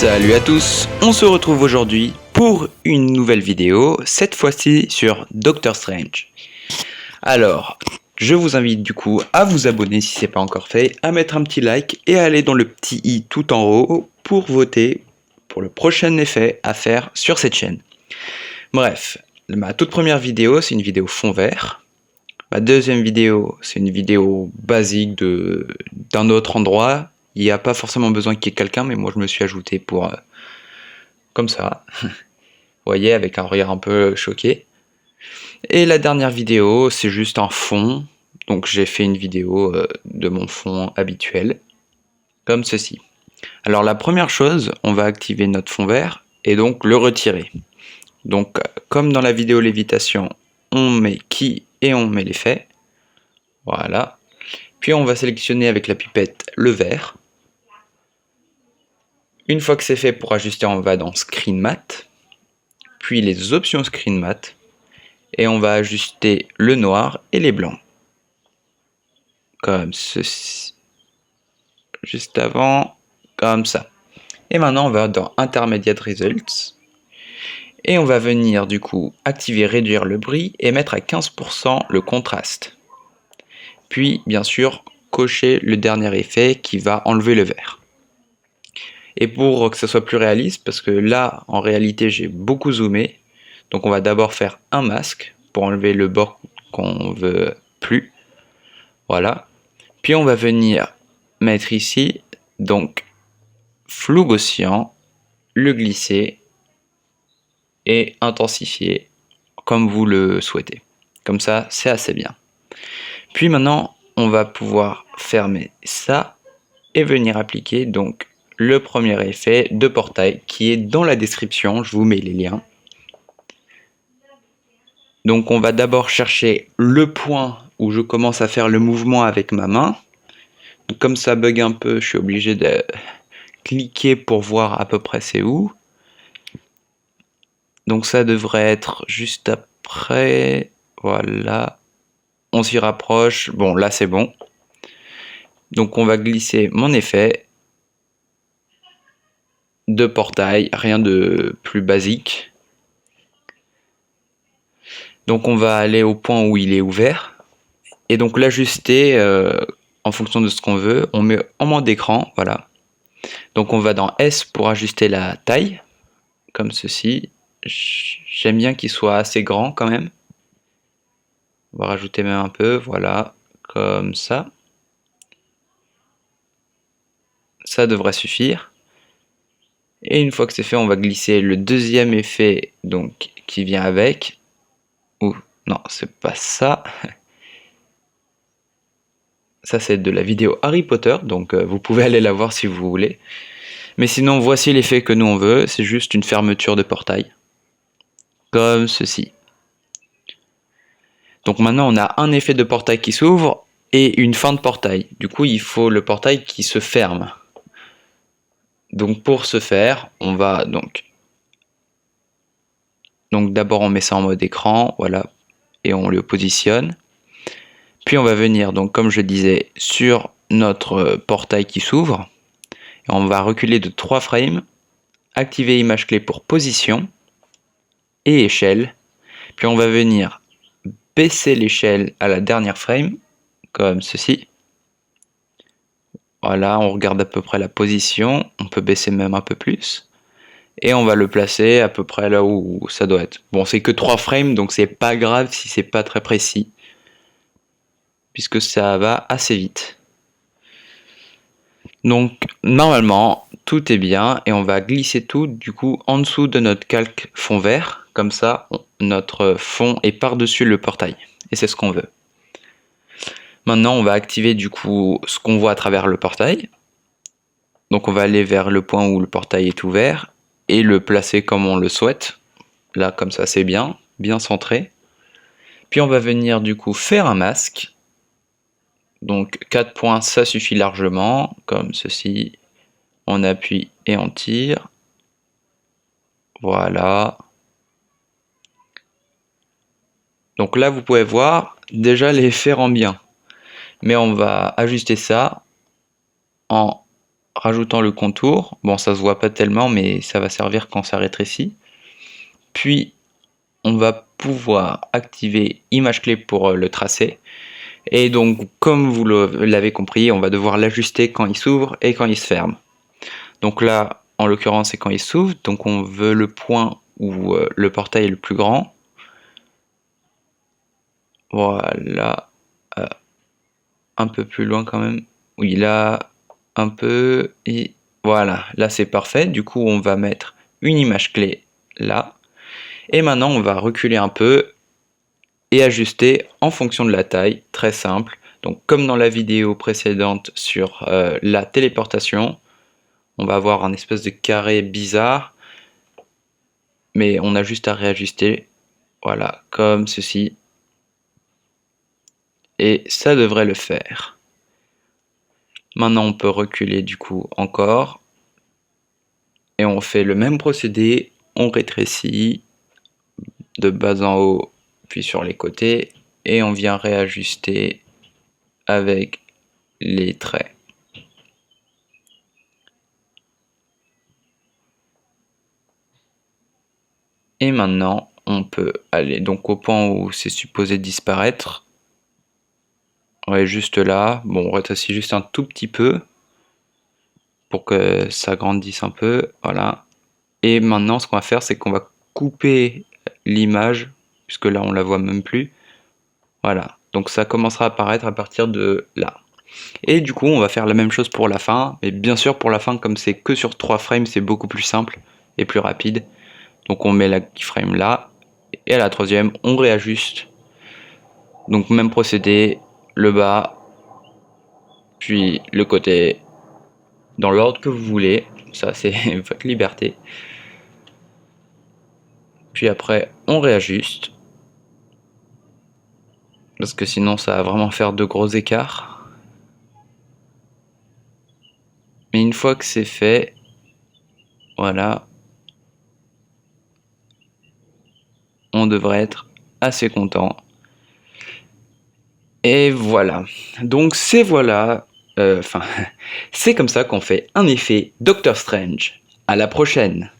Salut à tous, on se retrouve aujourd'hui pour une nouvelle vidéo, cette fois-ci sur Doctor Strange. Alors, je vous invite du coup à vous abonner si ce n'est pas encore fait, à mettre un petit like et à aller dans le petit i tout en haut pour voter pour le prochain effet à faire sur cette chaîne. Bref, ma toute première vidéo, c'est une vidéo fond vert. Ma deuxième vidéo, c'est une vidéo basique d'un autre endroit. Il n'y a pas forcément besoin qu'il y ait quelqu'un, mais moi je me suis ajouté pour... comme ça. Vous voyez, avec un regard un peu choqué. Et la dernière vidéo, c'est juste un fond. Donc j'ai fait une vidéo de mon fond habituel. Comme ceci. Alors la première chose, on va activer notre fond vert et donc le retirer. Donc comme dans la vidéo lévitation, on met qui et on met l'effet. Voilà. Puis on va sélectionner avec la pipette le vert. Une fois que c'est fait, pour ajuster, on va dans Screen Matte. Puis les options Screen Matte. Et on va ajuster le noir et les blancs. Comme ceci. Juste avant, comme ça. Et maintenant, on va dans Intermediate Results. Et on va venir du coup activer réduire le bruit et mettre à 15% le contraste. Puis, bien sûr, cocher le dernier effet qui va enlever le vert. Et pour que ça soit plus réaliste, parce que là, en réalité, j'ai beaucoup zoomé. Donc on va d'abord faire un masque pour enlever le bord qu'on veut plus. Voilà. Puis on va venir mettre ici, donc, flou gaussien, le glisser et intensifier comme vous le souhaitez. Comme ça, c'est assez bien. Puis maintenant, on va pouvoir fermer ça et venir appliquer donc le premier effet de portail qui est dans la description. Je vous mets les liens. Donc on va d'abord chercher le point où je commence à faire le mouvement avec ma main. Donc, comme ça bug un peu, je suis obligé de cliquer pour voir à peu près c'est où. Donc ça devrait être juste après. Voilà. On s'y rapproche. Bon, là c'est bon. Donc on va glisser mon effet de portail, rien de plus basique. Donc on va aller au point où il est ouvert. Et donc l'ajuster en fonction de ce qu'on veut. On met en mode écran, voilà. Donc on va dans S pour ajuster la taille, comme ceci. J'aime bien qu'il soit assez grand quand même. On va rajouter même un peu, voilà, comme ça. Ça devrait suffire. Et une fois que c'est fait, on va glisser le deuxième effet donc qui vient avec. Ouh, non, c'est pas ça. Ça c'est de la vidéo Harry Potter, donc vous pouvez aller la voir si vous voulez. Mais sinon, voici l'effet que nous on veut, c'est juste une fermeture de portail. Comme ceci. Donc maintenant on a un effet de portail qui s'ouvre et une fin de portail. Du coup il faut le portail qui se ferme. Donc pour ce faire, on va donc d'abord on met ça en mode écran, voilà, et on le positionne. Puis on va venir donc comme je disais sur notre portail qui s'ouvre. Et on va reculer de 3 frames, activer image clé pour position et échelle. Puis on va venir baisser l'échelle à la dernière frame, comme ceci. Voilà, on regarde à peu près la position, on peut baisser même un peu plus. Et on va le placer à peu près là où ça doit être. Bon, c'est que 3 frames, donc c'est pas grave si c'est pas très précis. Puisque ça va assez vite. Donc, normalement, tout est bien. Et on va glisser tout, du coup, en dessous de notre calque fond vert. Comme ça, notre fond est par-dessus le portail. Et c'est ce qu'on veut. Maintenant, on va activer du coup ce qu'on voit à travers le portail. Donc on va aller vers le point où le portail est ouvert et le placer comme on le souhaite. Là, comme ça, c'est bien, bien centré. Puis on va venir du coup faire un masque. Donc 4 points, ça suffit largement, comme ceci. On appuie et on tire. Voilà. Donc là, vous pouvez voir, déjà l'effet rend bien. Mais on va ajuster ça en rajoutant le contour. Bon, ça se voit pas tellement, mais ça va servir quand ça rétrécit. Puis, on va pouvoir activer image clé pour le tracer. Et donc, comme vous l'avez compris, on va devoir l'ajuster quand il s'ouvre et quand il se ferme. Donc là, en l'occurrence, c'est quand il s'ouvre. Donc on veut le point où le portail est le plus grand. Voilà. Un peu plus loin quand même. Oui, là, un peu. Et voilà, là c'est parfait. Du coup, on va mettre une image clé là. Et maintenant, on va reculer un peu et ajuster en fonction de la taille. Très simple. Donc comme dans la vidéo précédente sur la téléportation, on va avoir un espèce de carré bizarre. Mais on a juste à réajuster. Voilà, comme ceci. Et ça devrait le faire. Maintenant, on peut reculer du coup encore. Et on fait le même procédé. On rétrécit de bas en haut, puis sur les côtés. Et on vient réajuster avec les traits. Et maintenant, on peut aller donc au point où c'est supposé disparaître. Ouais, juste là. Bon, on rétrécit juste un tout petit peu pour que ça grandisse un peu. Voilà. Et maintenant, ce qu'on va faire, c'est qu'on va couper l'image, puisque là, on la voit même plus. Voilà. Donc ça commencera à apparaître à partir de là. Et du coup, on va faire la même chose pour la fin. Mais bien sûr, pour la fin, comme c'est que sur 3 frames, c'est beaucoup plus simple et plus rapide. Donc on met la keyframe là. Et à la troisième, on réajuste. Donc même procédé, le bas, puis le côté, dans l'ordre que vous voulez. Ça, c'est votre liberté. Puis après, on réajuste. Parce que sinon, ça va vraiment faire de gros écarts. Mais une fois que c'est fait, voilà, on devrait être assez content. Et voilà. Donc c'est voilà. Enfin, c'est comme ça qu'on fait un effet Doctor Strange. À la prochaine.